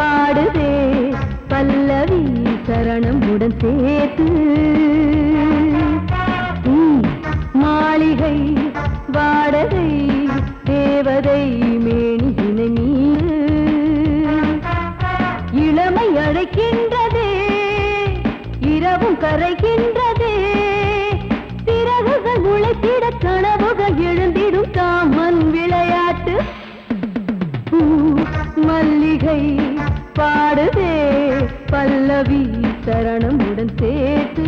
பாடுதே பல்லவி சரணம் உடன் சேர்த்து மாளிகை வாடகை தேவதை மேனியினை மீது இளமை அழைக்கின்றதே இரவும் கரைகின்றதே சிறகுகள் உழைத்திட கனவுகள் எழுந்திடும் காமன் விளையாட்டு மல்லிகை பாடுதே பல்லவி சரணம் உடன் சேர்த்து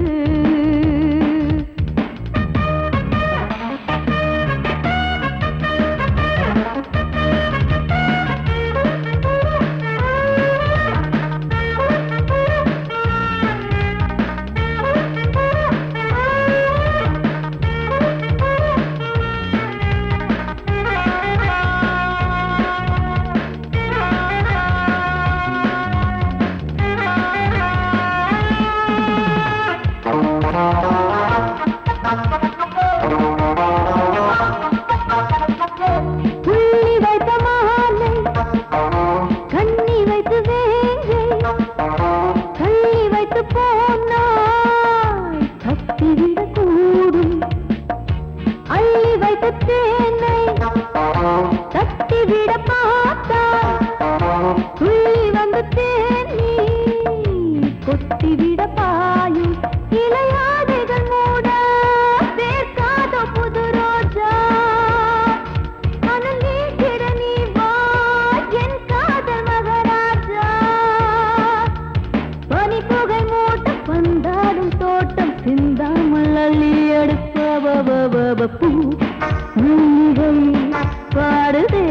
பாடுதே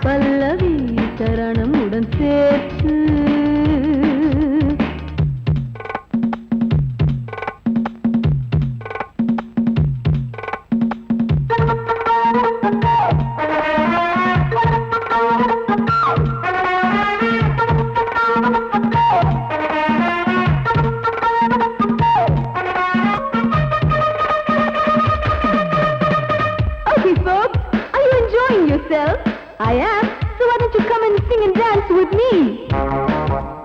பல்லவி சரணம் உடன் சேர்த்து I am, so why don't you come and sing and dance with me?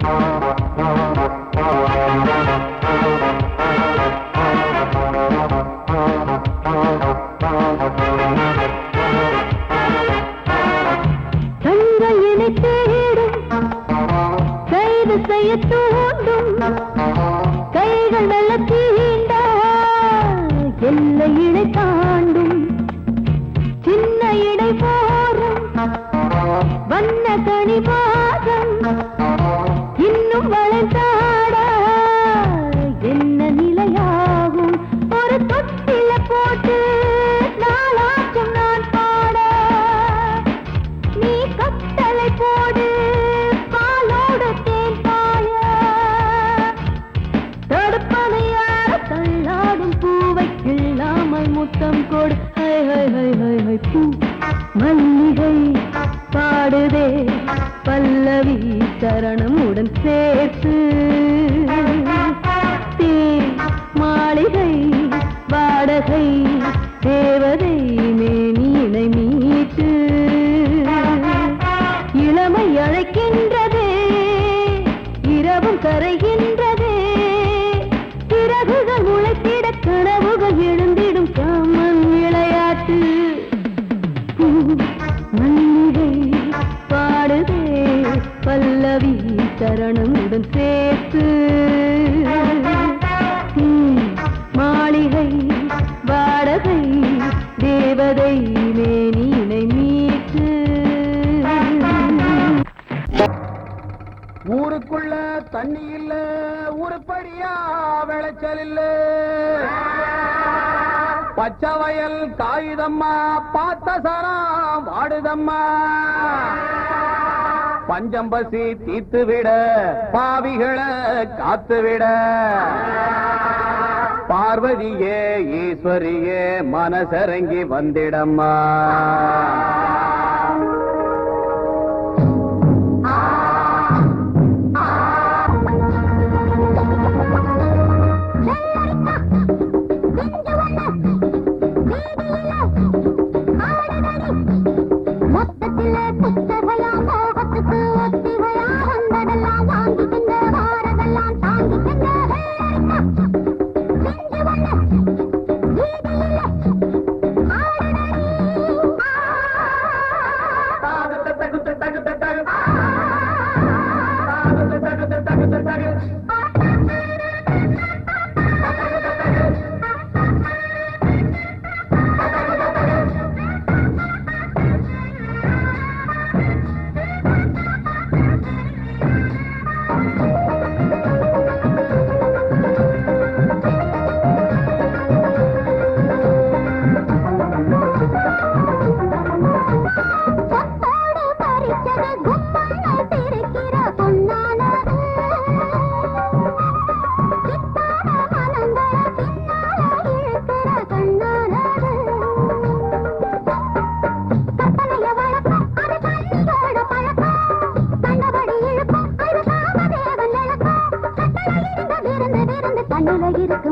தங்கையினை தேடும் கைது செய்ய தூண்டும் கைகள் நல்ல தீண்டா எல்லை இடை தாண்டும் சின்ன இடை போரும் வண்ண கனிவாதம் இன்னும் வளர்ந்தாட என்ன நிலையாகும் ஒரு தொட்டில போட்டு நாளாச்சும் நான் பாட நீ கட்டளை போடு பாலோடு தேன் பாய தடுப்பனையார தள்ளாடும் பூவை இல்லாமல் முத்தம் கொடு high high high high high பூ மல்லிகை பாடுதே பல்லவி சரணம் உடன் சேர்த்து மாளிகை வாடகை தேவதை மேனியினை மீட்டு இளமை அழைக்கின்றதே இரவும் கரைகின்றதே சிறகுகள் உழைத்திட கனவுகள் எழுந்திடும் காமன் விளையாட்டு மல்லிகை பாடுதே பல்லவி சரணம் உடன் சேர்த்து மாளிகை வாடகை தேவதை மேனியினை மீட்டு ஊருக்குள்ள தண்ணி இல்ல ஊருப்படியா விளைச்சல் இல்ல பச்சை வயல் காயுதம்மா பார்த்த சரம் வாடுதம்மா பஞ்சம்பசி தீத்து விட பாவிகளை காத்து விட பார்வதியே ஈஸ்வரியே மனசரங்கி வந்திடம்மா மொத்தத்திலே புத்தகையா மோகத்துக்கு ஒத்திகையா வந்த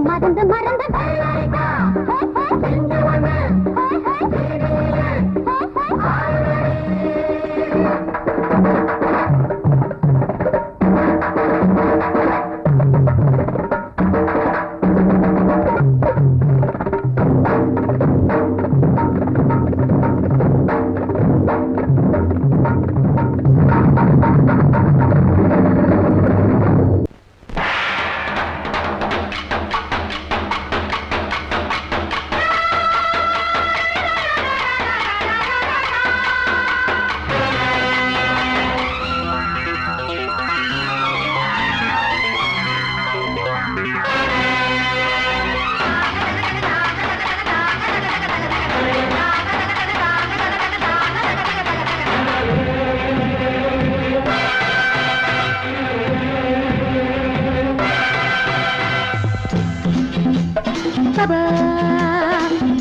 மறந்து மறந்து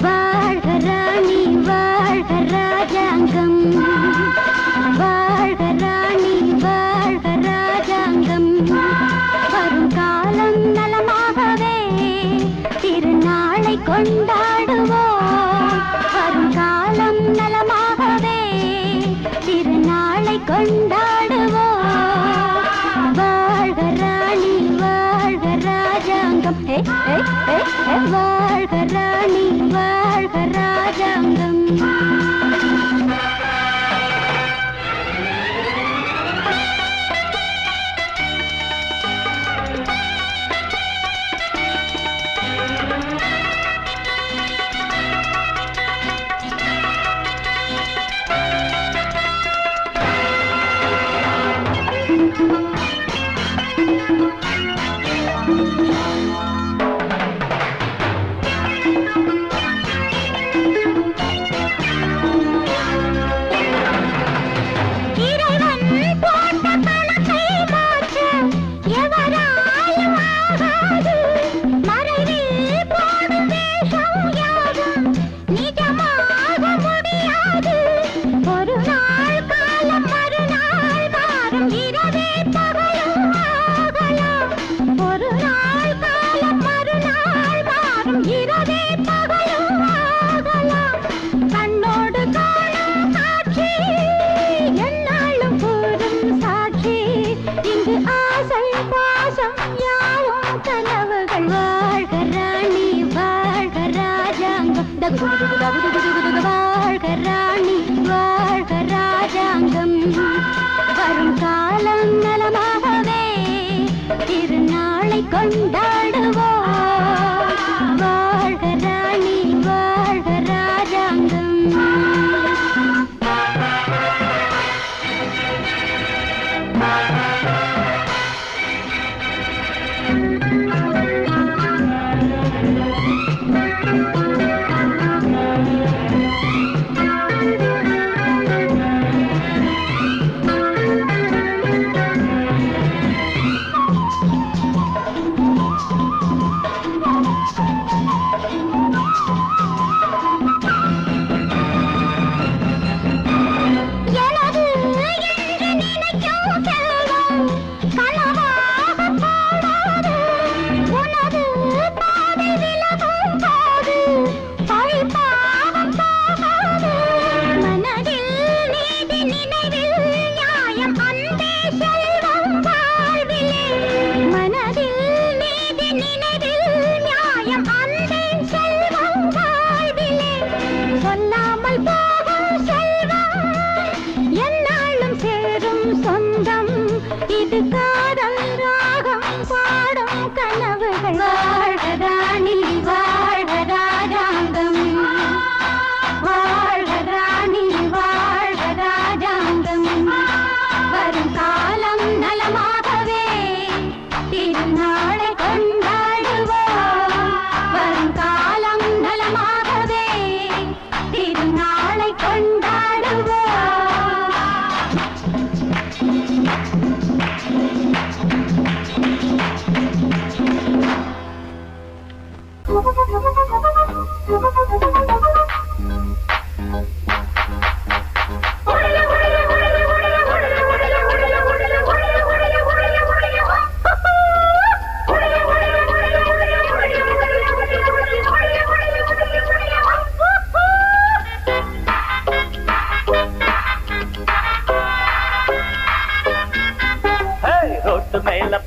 வாழ்க ராணி வாழ்க ராஜாங்கம் வாழ்க ராணி வாழ்க ராஜாங்கம் வரும் காலம் நலமாகவே திருநாளை கொண்டாடுவோம் வரும் காலம் நலமாகவே திருநாளை கொண்டாடுவோம் வாழ்க ராணி வாழ்க ராஜாங்கம் வாழ்க ராணி வாழ்க ராஜாங்கம் வாழ்க ராணி வாழ்க ராஜாங்கம் வரும் காலம் நலமாகவே திருநாளை கொண்டாடுவோம் வாழ்க ராணி வாழ்க ராஜாங்கம் இது காதல் ராகம்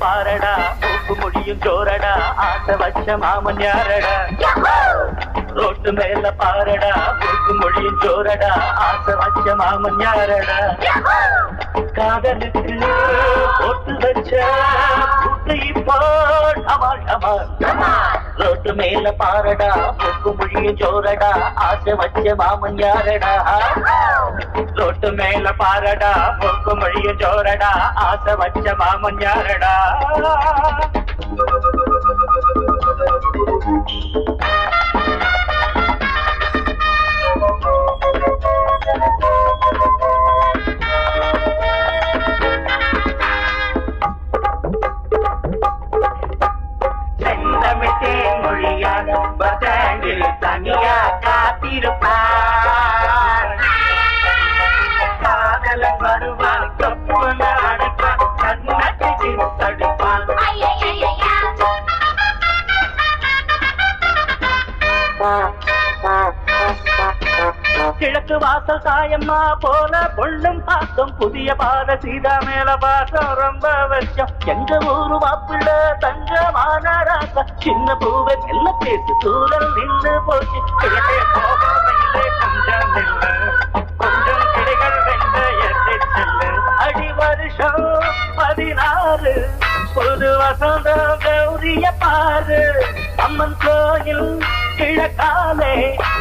பாரடா மூக்கு முடியும் ஜோரடா ஆசை வச்ச மாமன் யாரடா ரோட்டு மேல பாரடா மூக்கு முடியும் ஜோரடா ஆசை வச்ச மாமன் யாரடா காதலுக்கு போட்டு வச்ச இப்போ ரோட்டு மேல பாரடா மூக்கு முடியும் ஜோரடா ஆசை வச்ச மாமன் யாரடா ரோட்டு மேல பாரடா மூக்கு முடியும் ஜோரடா ஆசை வச்ச மாமன் யாரடா செந்தமிட்டேன் மொழியான் பத்தாண்டில் தனியா காத்திருப்பார் காதலன் வருவான் கப்புல அடைப்பான் கண்ணாட்டி தடுப்பான் கிழக்கு வாசல் சாயம்மா போல பொண்ணும் பாசம் புதிய பாத சீதா மேல பாசம் ரொம்ப வருஷம் எங்க ஊரு வாப்புள்ள தங்கமான ராசா சின்ன பூவை மெல்ல பேசு தூரல் நின்று போச்சு கிழக்கே போகவில்லை கொஞ்சம் இல்லை கொஞ்சம் கிளைகள் வென்ற எட்டு செல்லு அடி வருஷம் 16 புது வசந்தம் கௌரிய பாரு அம்மன் கோயில் கிழக்காலே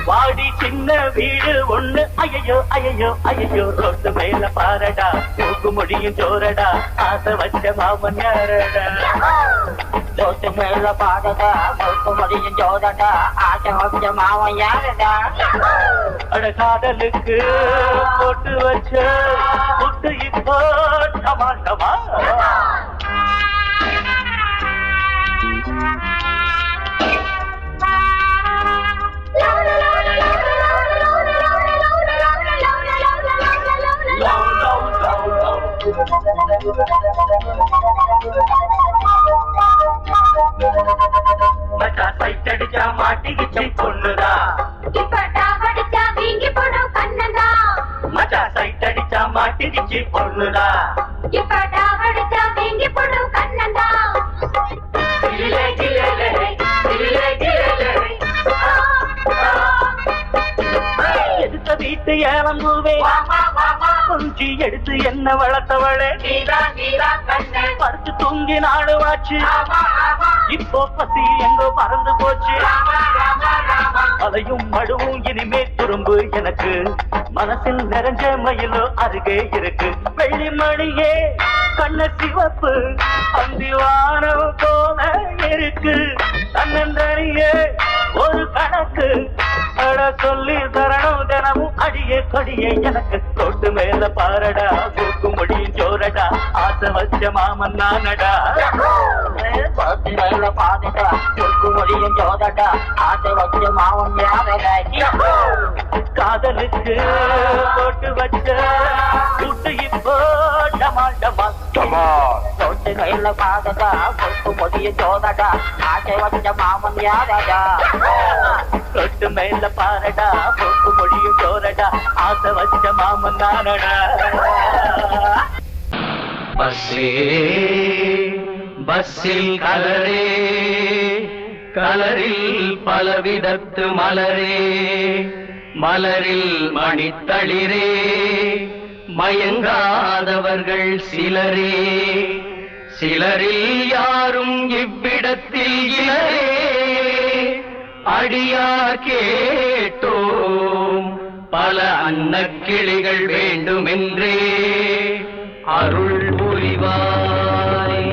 வாடி சின்ன வீடு ஒண்ணு ஐயோ ஐயோ ஐயோ ரோட்டு மேல பாரடா மூக்கு முடியும் ஜோரடா ஆசை வச்ச மாமன் யாரடா ரோட்டு மேல பாரடா மூக்கு முடியும் ஜோரடா ஆசை வச்ச மாமன் யாரடா அட காதலுக்கு போட்டு வச்ச புட்டு இப்போ டமாட்டமா மச்சா சைட்டடிச்சா மாட்டிக்கிச்சு பொண்ணுதா படிச்சா வீங்கி போடும் கண்ணதா மச்சா சைட்டடிச்சா மாட்டிக்கிச்சு பொண்ணுதா படிச்சா வீங்கி போடும் கண்ணதா எடுத்த வீட்டு ஏலம்பூவே கொஞ்சி எடுத்து என்ன வளர்த்தவளே பறிச்சு தூங்கி நாடுவாச்சு இப்போ பசி எங்கோ பறந்து போச்சு அதையும் மடுவும் இனிமே துரும்பு எனக்கு மனசில் நிறைஞ்ச மயிலோ அருகே இருக்கு வெள்ளி மணியே கண்ண சிவப்பு அந்திவானம் போல இருக்கு தன்னந்தனியே ஒரு கணக்கு அட சொல்லி தரணும் தினமும் அடியே கொடியே எனக்கு தொட்டு மேல பாரடா தூக்கு முடியும் ஜோரடா ஆசை வச்ச மாமன் நானடா தொட்டு மேல பாரடா தூக்கு முடியும் ஜோரடா ஆசை வச்ச மாமன் யாரடா காதலுக்கு போட்டு வச்ச துட்டு இப்போ டமா டமா தொட்டு மேல பாரடா தூக்கு முடியும் ஜோரடா ஆசை வச்ச மாமன் யாரடா தொட்டு மேல பாரடா போக்கு முடியும் ஜோரடா ஆசை வச்ச மாமன் நானடா பஸ்ஸில் கலரே கலரில் பலவிதத்து மலரே மலரில் மணித்தளிரே மயங்காதவர்கள் சிலரே சிலரில் யாரும் இவ்விடத்தில் இலரே அடியார் கேட்டோம் பல அன்னக்கிளிகள் வேண்டுமென்றே அருள் புரிவாய்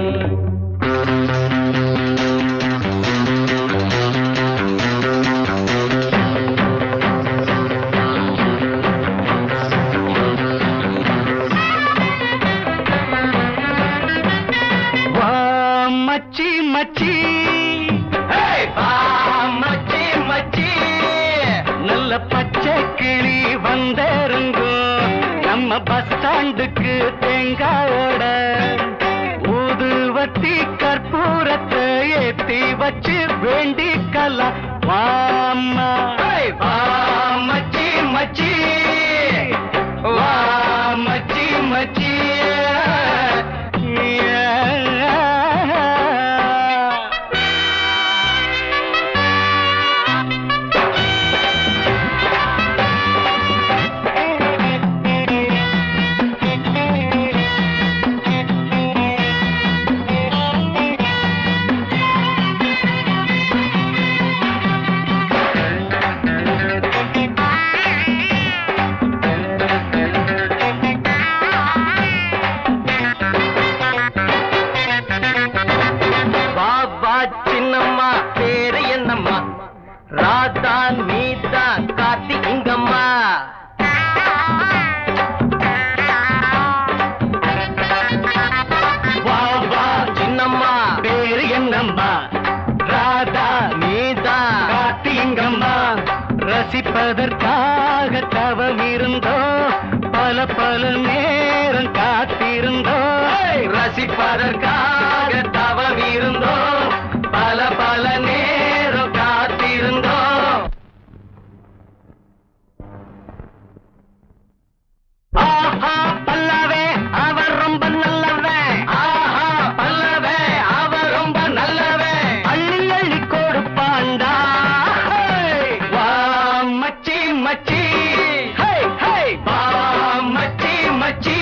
மச்சி மச்சி வா மச்சி மச்சி நல்ல பச்சை கிளி வந்தருங்கோ நம்ம பஸ் ஸ்டாண்டுக்கு தேங்காயோட ஊதுவத்தி கற்பூரத்தை ஏத்தி வச்சு வேண்டிக்கலாம் வாம்மா வா மச்சி மச்சி வா மச்சி மச்சி ராதா நீதா கார்த்தி இங்கம்மா வாவா சின்னம்மா பேரு என்னம்மா ராதா நீதா கார்த்தி இங்கம்மா ரசிப்பதற்காக தவம் இருந்தோ பல பல நேரம் காத்திருந்தோ ரசிப்பதற்காக தவம் இருந்தோ பல பல நேரம் காத்திருந்தோ ஆஹா பல்லவே அவர் ரொம்ப நல்லவே ஆஹா பல்லவே அவர் ரொம்ப நல்லவே அள்ளி அள்ளி கொடுப்பாண்டா வா மச்சி மச்சி வா மச்சி மச்சி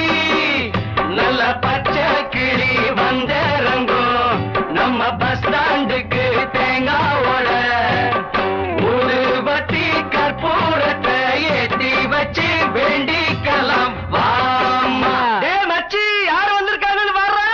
நல்ல பச்சை கிளி வந்தரங்கோ நம்ம பஸ் ஸ்டாண்டுக்கு தேங்காவோட ஊதுபத்தி கற்பூரத்தை ஏத்தி வச்சு வேண்டிக்கலாம் வாம்மா டே மச்சி யார் வந்திருக்காங்கன்னு வர்றா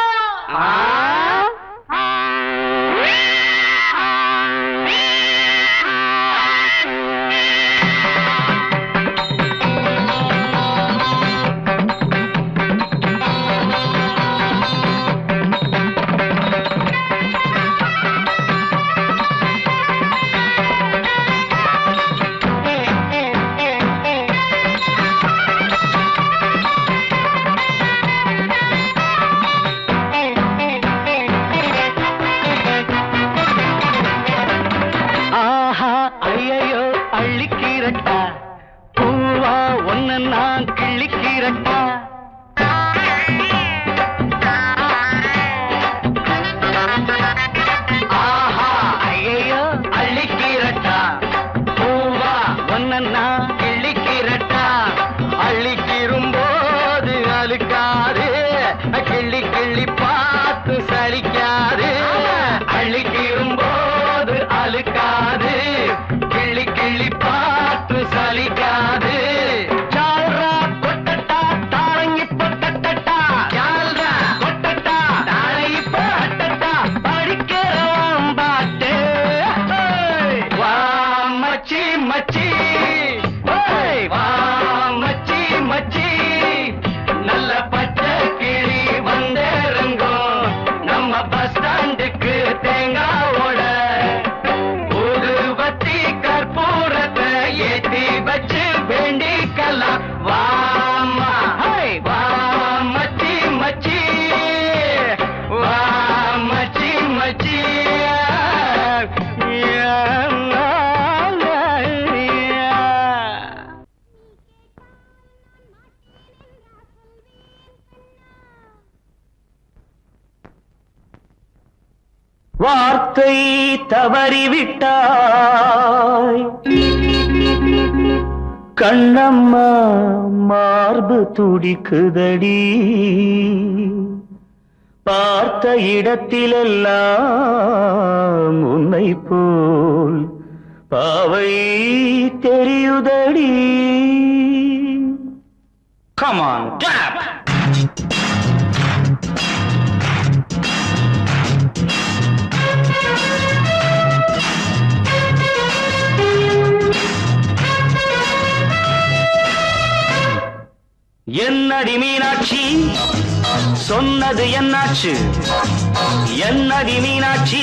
ஐயோ அள்ளிக்கீரட்டா பூவா ஒன்ன நான் கிள்ளிக்கீரட்டா ஆஹா ஐயோ அள்ளிக்கீரட்டா பூவா ஒன்ன நான் கிள்ளிக்கீரட்டா அள்ளிக்கிரும்போது அழுக்காது கிள்ளி கிள்ளி பார்த்து சலிக்காது அள்ளிக்கிரும்போது அழுக்காது கிள்ளி கிள்ளி பார்த்து சலிக்காது ஜால்ரா கொட்டட்டா தாளங்கி பொட்டட்டா ஜால்ரா கொட்டட்டா தாளங்கி பொட்டட்டா படிக்கிறோம் பாட்டு வா மச்சி மச்சி வா மச்சி மச்சி நல்ல பச்சை கிளி வந்தருங்கோ நம்ம பஸ் ஸ்டாண்டுக்கு தேங்காவோட ஊதுபத்தி கற்பூரத்தை ஏத்தி வச்சு வேண்டிக்கலாம் வாம்மா வா மச்சி மச்சி வா மச்சி மச்சி வார்த்தை தவறிவிட்டாய் கண்ணம்மா மார்பு துடிக்குதடி பார்த்த இடத்திலெல்லாம் உன்னை போல் பாவை தெரியுதடி Come on, clap! என்னடி மீனாட்சி சொன்னது என்னாச்சு என்னடி மீனாட்சி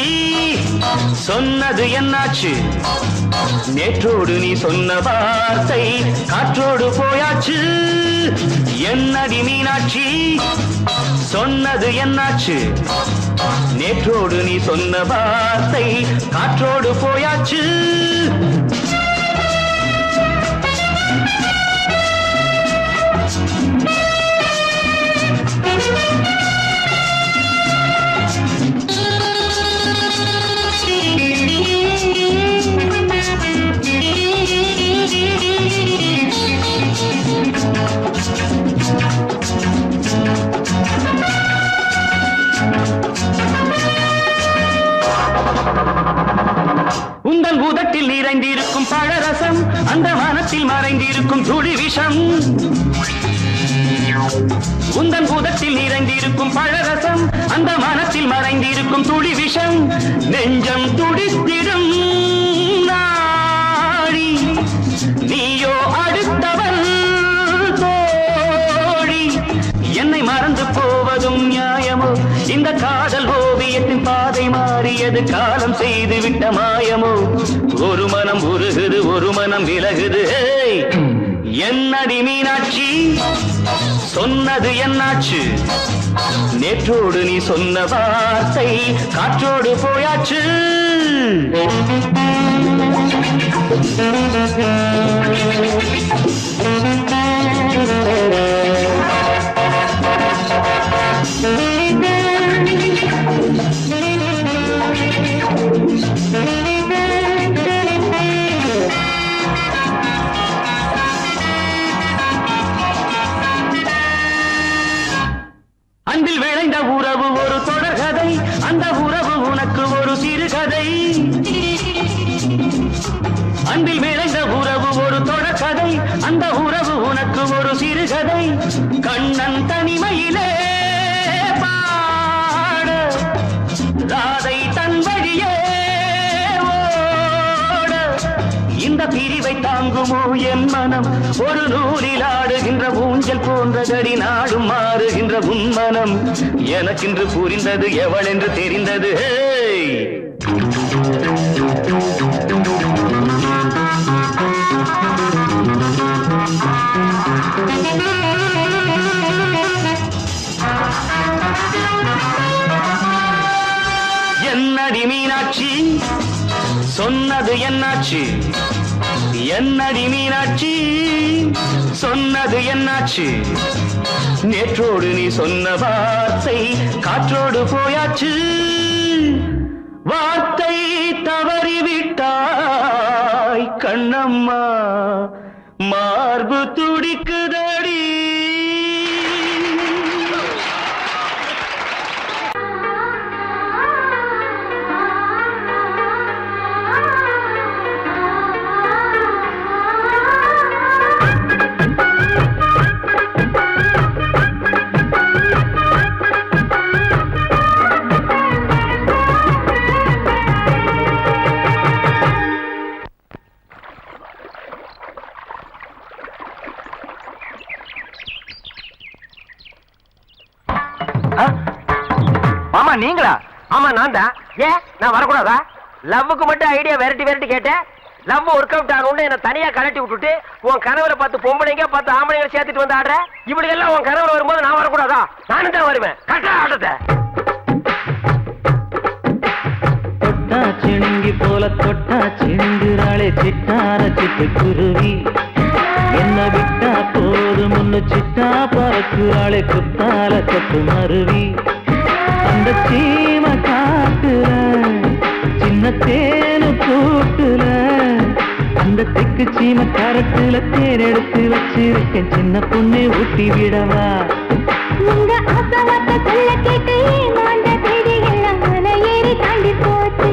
சொன்னது என்னாச்சு நேற்றோடு நீ சொன்ன வார்த்தை காற்றோடு போயாச்சு என்னடி மீனாட்சி சொன்னது என்னாச்சு நேற்றோடு நீ சொன்ன வார்த்தை காற்றோடு போயாச்சு உந்தன் பூதத்தில் நிறைந்திருக்கும் பழரசம் அந்த மனத்தில் மறைந்திருக்கும் துளி விஷம் உந்தன் பூதத்தில் நிறைந்திருக்கும் பழரசம் அந்த மனத்தில் மறைந்திருக்கும் துளி விஷம் நெஞ்சம் துடித்திடும் நாடி நீயோ அடுத்தவன் தோழி என்னை மறந்து போவதும் நியாயமோ இந்த காதல் ஓவியத்தின் பாதை மாறியது காலம் செய்து விட்ட மாயமோ ஒரு மனம் உருகுது ஒரு மனம் விலகுது என்னடி மீனாட்சி சொன்னது என்னாச்சு நேற்றோடு நீ சொன்ன வார்த்தை காற்றோடு போயாச்சு அன்பில் விளைந்த உறவு ஒரு தொடர்கதை அந்த உறவு உனக்கு ஒரு சிறுகதை அன்பில் விளைந்த உறவு ஒரு தொடர்கதை அந்த உறவு உனக்கு ஒரு சிறுகதை கண்ணன் தனிமையிலே பாட ராதை தன் வழியே ஓட இந்த பிரிவை தாங்குமோ என் மனம் ஒரு நூலில் ஆடுகின்ற ஊஞ்சல் போன்றதடி நாடும் மாறுகின்ற உன்மனம் எனக்கென்று புரிந்தது எவள் என்று தெரிந்தது என்னடி மீனாட்சி சொன்னது என்னாச்சு என்னடி மீனாட்சி சொன்னது என்னாச்சு நேற்றோடு நீ சொன்ன வார்த்தை காற்றோடு போயாச்சு வார்த்தை தவறிவிட்டாய் கண்ணம்மா மார்பு துடிக்குதடி மாமா நீங்களா? ஆமா நான் தான். ஏன் நான் வரக்கூடாதா? லவ்வுக்கு மட்டும் ஐடியா வெரைட்டி வெரைட்டி கேட்டேன். லவ் ஒர்க் அவுட் ஆகணும்னு என்ன தனியா கலட்டி விட்டுட்டு உன் கனவுல 10 பொம்பளைங்க 10 ஆம்பளைங்க சேர்த்துட்டு வந்து ஆடுற. இப்படி எல்லாம் உன் கனவுல வரும்போது நான் வரக்கூடாதா? நானும் தான் வருவேன். கட்டா ஆட்டத்தை தொட்டா சிணுங்கி போல தொட்டா சிணுங்குறாளே சிட்டார சிட்டு குருவி என்ன விட்டா போதும் முன்னு சிட்டா பறக்குறாளே குத்தால கொத்து மருவி அந்த சீம காட்டுல சின்ன தேனு கூட்டுல அந்த தெக்கு சீம கரட்டுல தேர் எடுத்து வச்சிருக்கேன் சின்ன பொண்ணு ஊட்டி விடவா உங்க ஆசவாத்த சொல்ல கேட்டு மாண்ட தேடி எல்லாம் மலை ஏறி தாண்டி போச்சு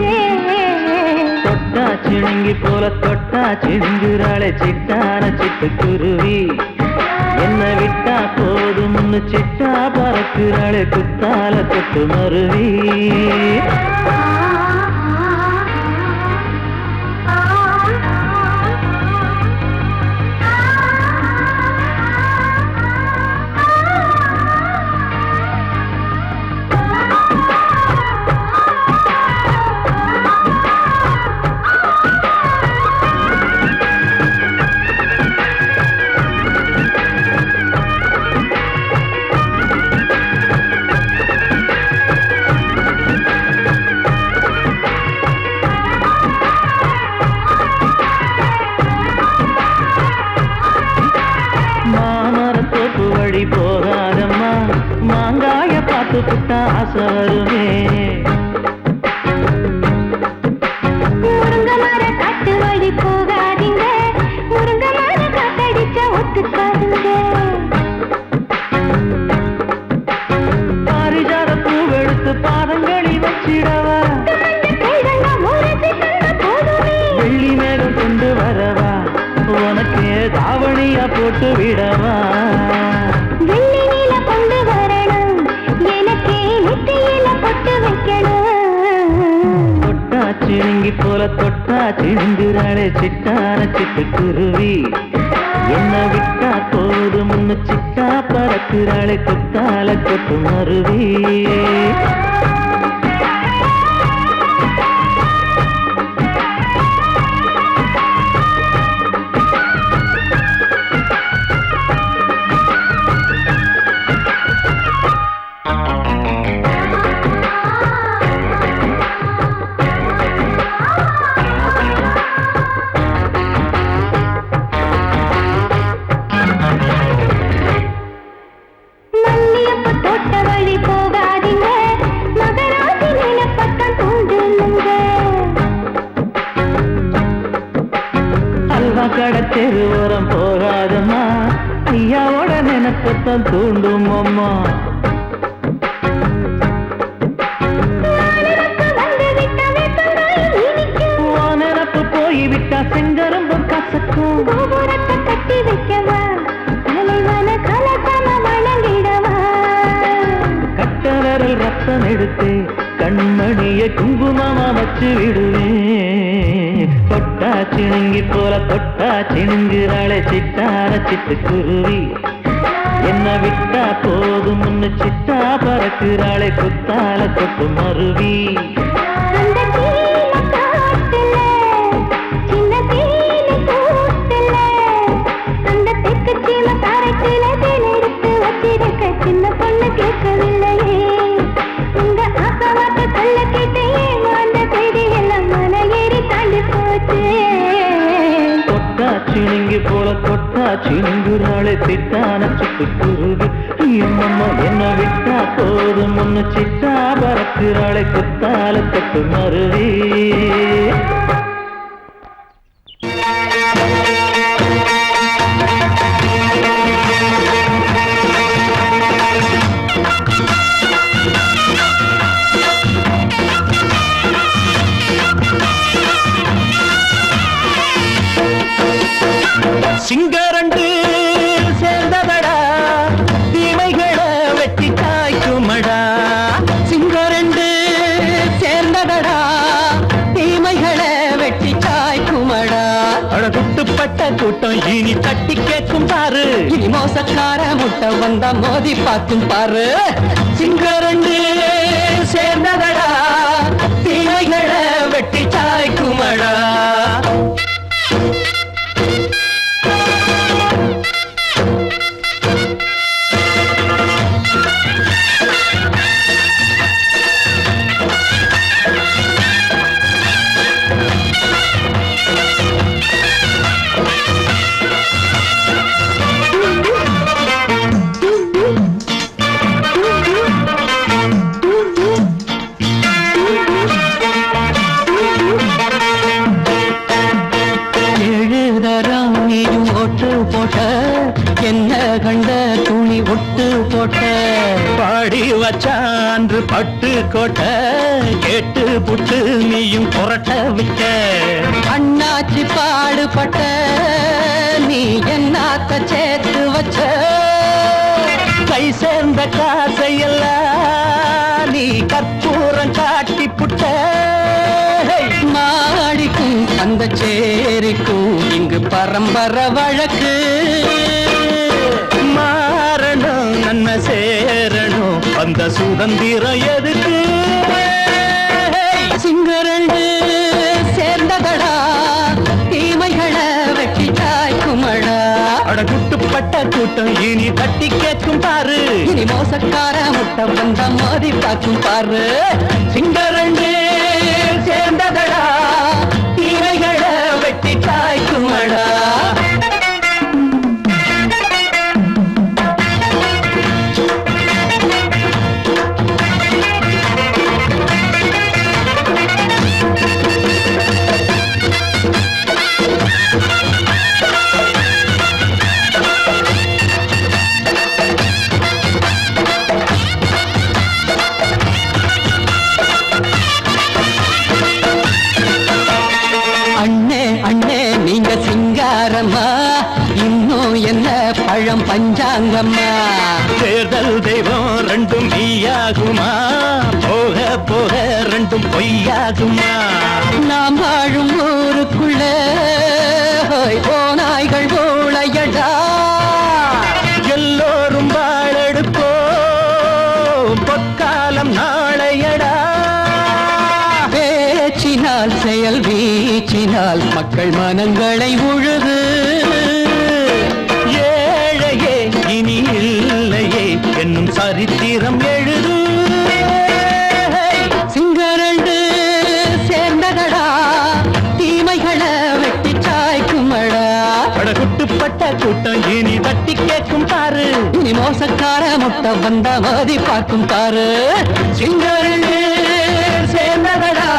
தொட்டா சிணுங்கி போல தொட்டா சிணுங்குறாளே சிட்டான சிட்டு குருவி என்ன விட்டா போதும் சிட்டா பறக்குறாளே குத்தால கொத்து மருவி வருமே. முருங்க மர காட்டு வழி போகாதீங்க, முருங்க மர காத்தடிச்சா ஒத்துக்காதுங்க. பாரிஜாத பூவெடுத்து பாதங்களில் வச்சிடவா, வெள்ளி மேகம் கொண்டு வரவா, உனக்கு தாவணியா போட்டு விடவா. வெள்ளி நீல கொண்டு வரணும், எனக்கு நெத்தியில பொட்டு வைக்கணும். தொட்டா சிணுங்கி போல தொட்டா சிணுங்குறாளே சிட்டான சிட்டுக்குருவி, என்ன விட்டா போதும் முன்னு சிட்டா பறக்குறாளே கொத்தால கொட்டு மருவி. மல்லியப்ப தோட்ட வழி போகாதீங்க, மகராசி நிலப்பட்டம் தூண்டுங்க. அல்வா கடை தெருவோரம் போகாதம்மா, ஐயாவோட நினைப்பத்தான் தூண்டும் அம்மா. நினப்பு போய்விட்டா செங்கரும்பும் கசக்கும். கோபுரத்தை கட்டி வைக்கவா, தலைவன கலசம வணங்கிடவா. கட்டவரல் ரத்தம் எடுத்து கண்மணிய குங்குமமா வச்சு விடுவேன். தொட்டா சிணுங்கி போல தொட்டா சிணுங்குறாளே சிட்டார சிட்டுக்குருவி, என்ன விட்டா போதும் முன்னு சிட்டா பறக்குறாளே குத்தால கொட்டு மருவி. அந்த சீன காட்டுல சின்ன தேனி கூட்டுல, அந்த தெற்கு சீம காரைக்குல தேன் எடுத்து வச்சிருக்க சின்ன பொண்ணு கேட்கவில்லையே. உங்க ஆசவாட்ட சொல்ல கேட்டையே, அந்த செய்தி எல்லாம் மலை ஏறி தாண்டி போச்சு. தொட்டா சிணுங்கி போல தொட்டா சிணுங்குறாளே சிட்டான சிட்டுக்குருவி, அம்மம்மா என்ன விட்டா போதும் முன்னு சிட்டா பறக்குறாளே குத்தால கொட்டு மருவி. சிங்கரண்டு சேர்ந்ததடா, தீமைகளை வெட்டி காய்க்குமடா. சிங்கரண்டு சேர்ந்ததடா, தீமைகளை வெட்டி காய்க்குமடா. அழகுட்டுப்பட்ட கூட்டம் இனி தட்டி கேட்கும் பாரு, இனி மோசக்கார முட்டை வந்தா மோதி பார்க்கும் பாரு. சிங்கரண்டு சேர்ந்ததடா, தீமைகளை வெட்டி காய்க்குமடா. என்ன கண்ட துணி ஒட்டு போட்ட, பாடி வச்சான்று பட்டு கோட்ட, கேட்டு புட்டு நீயும் புரட்ட விட்ட. அண்ணாச்சி பாடுபட்ட நீ என்னாத்த சேர்த்து வச்ச, கை சேர்ந்த காசையெல்லாம் நீ கற்பூரம் காட்டி புட்ட. மாடிக்கும் அந்த சேரிக்கும் இங்கு பரம்பரை வழக்கு, மாறணும் நன்மை சேரணும் அந்த சுதந்திரம் எதுக்கு. சிங்கரண்டு சேர்ந்ததடா, தீமைகளை வெட்டி காய்க்குமடா. அடகுட்டுப்பட்ட கூட்டம் இனி தட்டி கேட்கும் பாரு, இனி மோசக்கார முட்டை வந்த மோதி பார்க்கும் பாரு. சிங்கரண்டு சேர்ந்ததடா, தீமைகளை வெட்டி காய்க்குமடா. பஞ்சாங்கம்மா. தேர்தல் தெய்வம் ரெண்டும் மெய்யாகுமா, போக போக ரெண்டும் பொய்யாகுமா. நாம் வாழும் ஊருக்குள்ள ஓநாய்கள் ஊழையடா, எல்லோரும் வாழெடுப்போ பொற்காலம் நாளையடா. பேச்சினால் செயல் வீச்சினால் மக்கள் மனங்களை உழுது, ஏழையே இனி இல்லையே என்னும் சரித்திரம் எழுது. சிங்கரண்டு சேர்ந்ததடா, தீமைகளை வெட்டி சாய்க்குமடா. குட்டுப்பட்ட கூட்டம் இனி தட்டி கேட்கும் பாரு, இனி மோசக்கார முட்டை வந்த மோதி பார்க்கும் பாரு. சிங்கரண்டு சேர்ந்ததடா,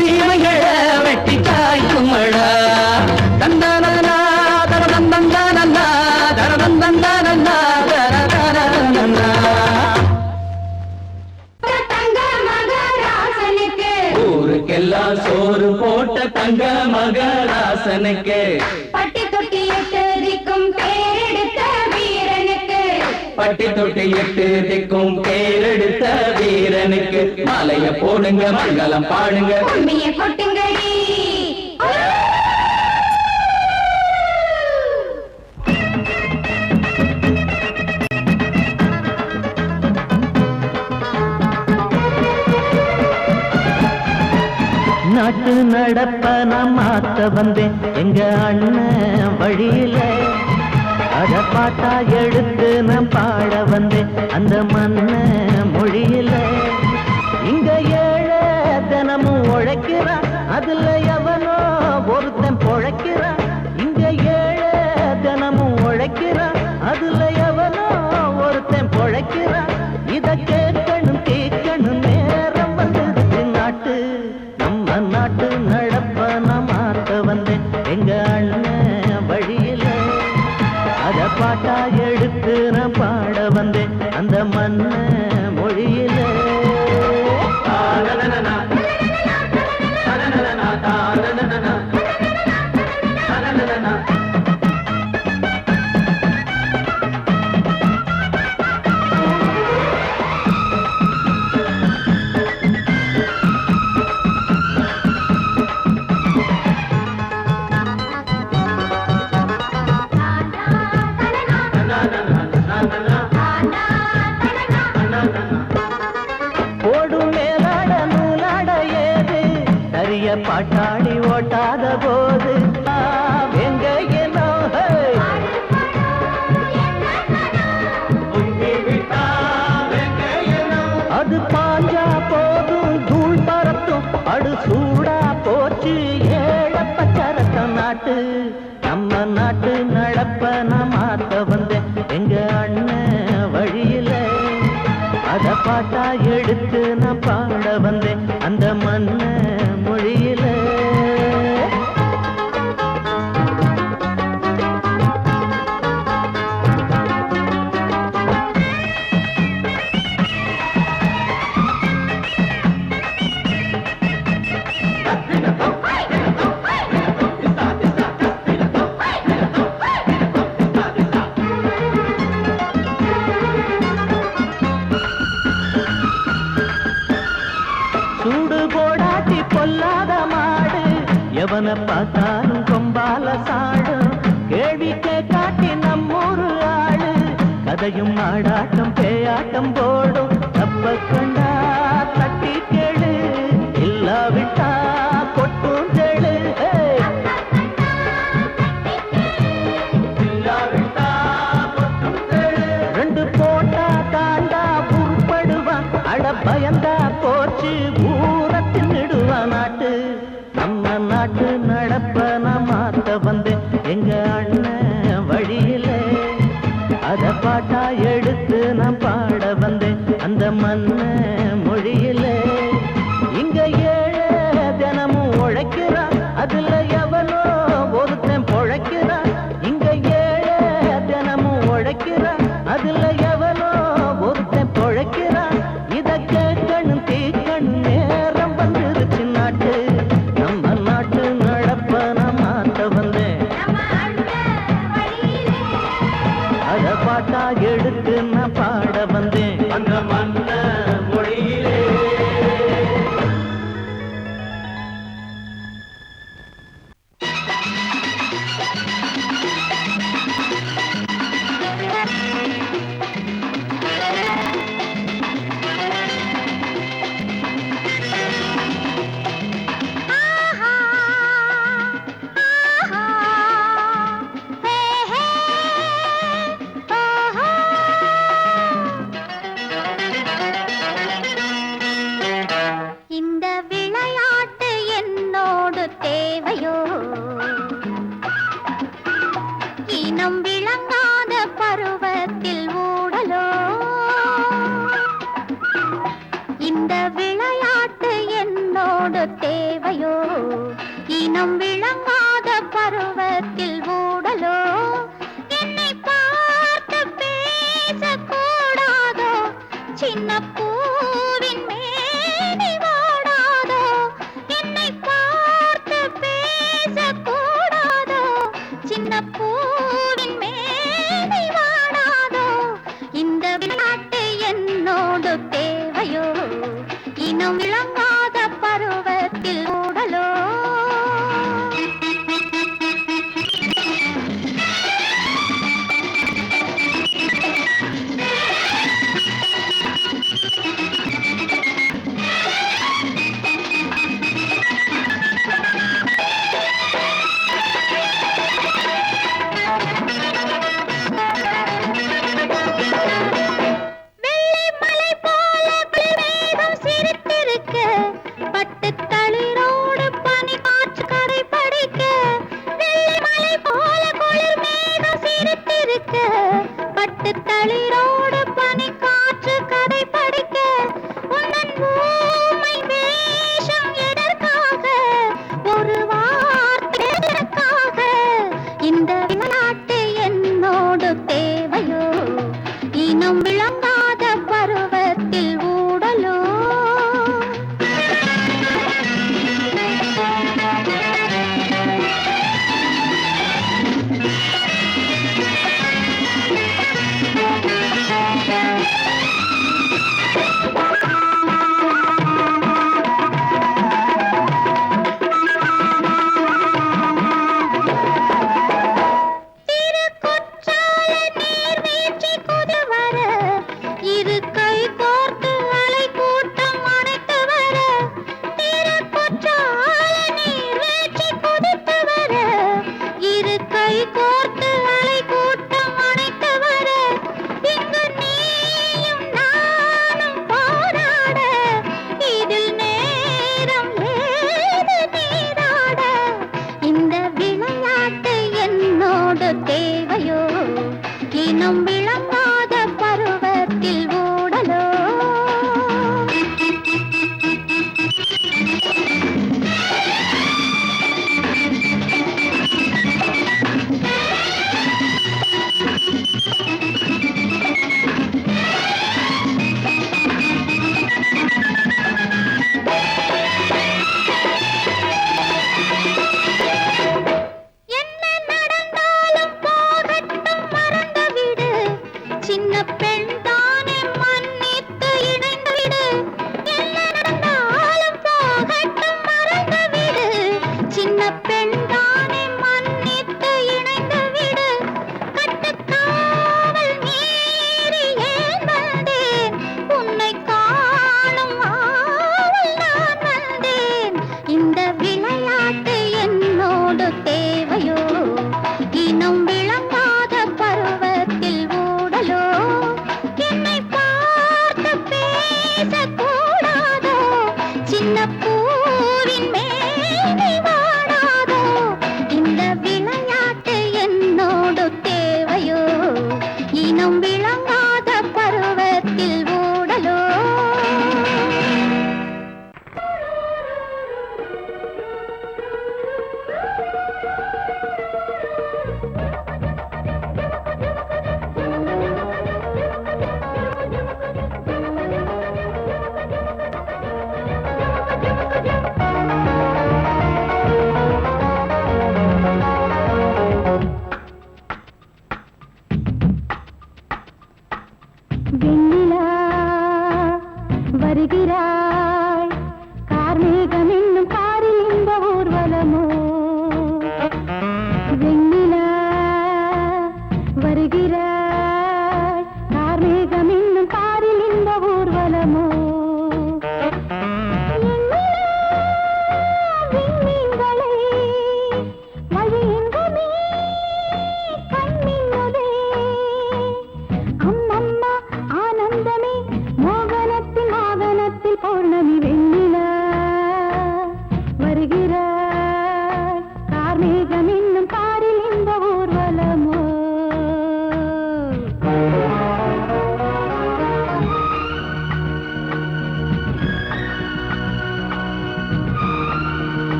தீமைகளை வெட்டி சாய்க்குமடா. தந்தானா தரதந்தந்தானா தரதந்தந்தானா தரதந்தந்தானா. ஊருக்கெல்லாம் சோறு போட்ட தங்க மகராசனுக்கு, பட்டி தொட்டி எட்டு திக்கும் பேரெடுத்த வீரனுக்கு, பட்டி தொட்டி எட்டு திக்கும் பேரெடுத்த வீரனுக்கு. மாலைய போடுங்க மங்களம் பாடுங்க, உண்மையை கொட்டுங்கடி. நாட்டு நடப்ப நான் மாத்த வந்தேன் எங்க அண்ணன் வழியில, அத பாட்டா எடுத்து நான் பாட வந்தேன் அந்த மண்ண மொழியில. இங்க ஏழை தினமும் உழைக்கிறான், அதுல எவனோ ஒருத்தன் பொழைக்கிறான். இங்க ஏழை தினமும் உழைக்கிறான், அதுல எவனோ ஒருத்தன் பொழைக்கிறான். இத கேட்கணும் கேட்கணும் நேரம் வந்தது. நாட்டு நம்ம நாட்டு நடப்ப நான் மாத்த வந்தேன் எங்க அண்ணன் வழியில, அத பாட்டா எடுத்து நான் பாட வந்தேன் அந்த மண்ண மொழியில. பாட்டாளி ஓட்டாத போது எங்க ஏனோ அது பாஞ்சா போதும் தூள் பரத்தும், அடு சூடா போச்சு ஏழப்பச்சரத்தம். நாட்டு நம்ம நாட்டு நடப்ப நான் மாத்த வந்தேன் எங்க அண்ணன் வழியில, அத பாட்டா எடுத்து நான் பாட வந்தேன் அந்த மண்ண மொழியில. சூடு போடாட்டி பொல்லாத மாடு, எவனை பார்த்தாலும் கொம்பால சாடும். கேள்விக்கே காட்டி நம்மூரு ஆளு, கதையும் ஆடாட்டம் பேயாட்டம் போடும். தப்ப கண்டா தட்டி கேளு, இல்லாவிட்டா கொட்டும் கேளு. ரெண்டு போட்டா தாண்டா உருப்படுவான், அட பயந்தா போச்சு ஊரத்தில் நிடுவான். நாட்டு நம்ம நாட்டு நடப்ப நான் மாத்த வந்தேன் எங்க அண்ணன் வழியில, அத பாட்டா எடுத்து நான் பாட வந்தேன் அந்த மண்ண மொழியில. இங்க ஏழை தினமும் உழைக்கிறான், அதுல எவனோ ஒருத்தன் பொழைக்கிறான். இங்க ஏழை தினமும் உழைக்கிறான், அதுல எவனோ ஒருத்தன் பொழைக்கிறான். இத கேட்கணும் தீக்கணும் விளையாட்டு என்னோடு தேவையோ இனம் விளங்காத பருவத்தில் ஊடலோ என்னை பார்த்து பேசக்கூடாதோ சின்ன பூவின் மேனி வாடாதோ என்னை பார்த்து பேசக்கூடாதோ சின்ன பூவின் மேனி வாடாதோ இந்த விளையாட்டு என்னோடு தேவையோ இனம் விளங்காத பருவத்தில் ஊடலோ தளிரோடு பனி காற்று கதை படிக்க உன்னன் பூமை வேஷம் எதற்காக ஒரு வார்த்தைக்காக இந்த விளையாட்டு என்னோடு தேவையோ இனம் விளங்காத பருவத்தில் ஊடலோ தேவையோ இனம் விளங்காத பருவத்தில் ஊடலோ சின்ன பெண் தானே மன்னித்து இணைந்து விடு என்ன நடந்தாலும் போகட்டும் மறந்து விடு சின்ன பெண் தானே மன்னித்து இணைந்து விடு கட்டுக்காவல் மீறி ஏன் வந்தேன் உன்னை காணும் ஆவல் நான் வந்தேன் இந்த விளையாட்டு என்னோடு தேவையோ இனம் விளங்காத பருவத்தில் ஊடலோ என்னை பார்த்து பேசக்கூடாதோ சின்ன பூவின் மேனி வாடாதோ இந்த விளையாட்டு என்னோடு தேவையோ இனம் விளங்காத பருவத்தில் ஊடலோ வெண்ணிலா வருகிறாய் கார்மேகம் என்னும் காரில் இந்த ஊர்வலமோ வெண்ணிலா வருகிறாய் கார்மேகம் என்னும் காரில் இந்த ஊர்வலமோ விண்மீன்களை வழியின்றமே கண்மின்னலே அம்மம்மா ஆனந்தமே மோகனத்தில் மோகனத்தில் பௌர்ணமி வெண்ணிலா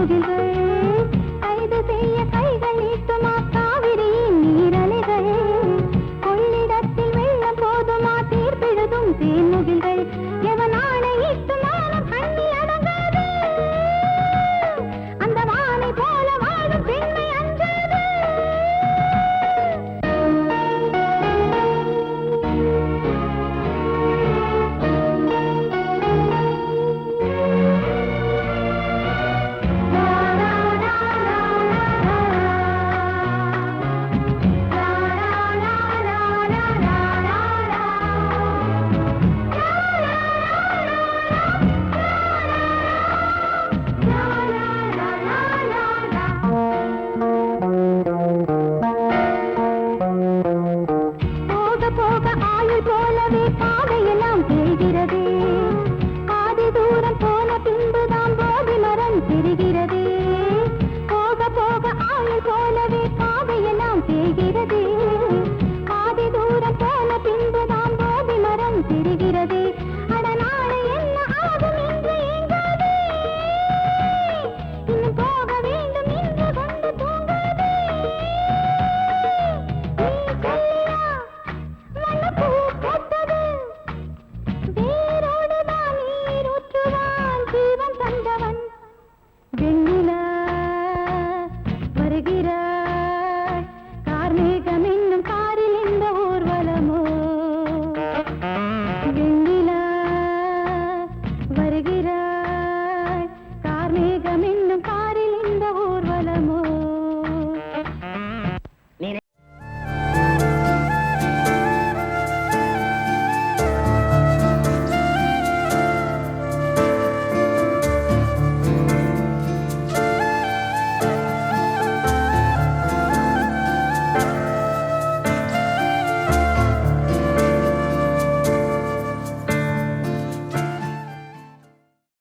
போகின்ற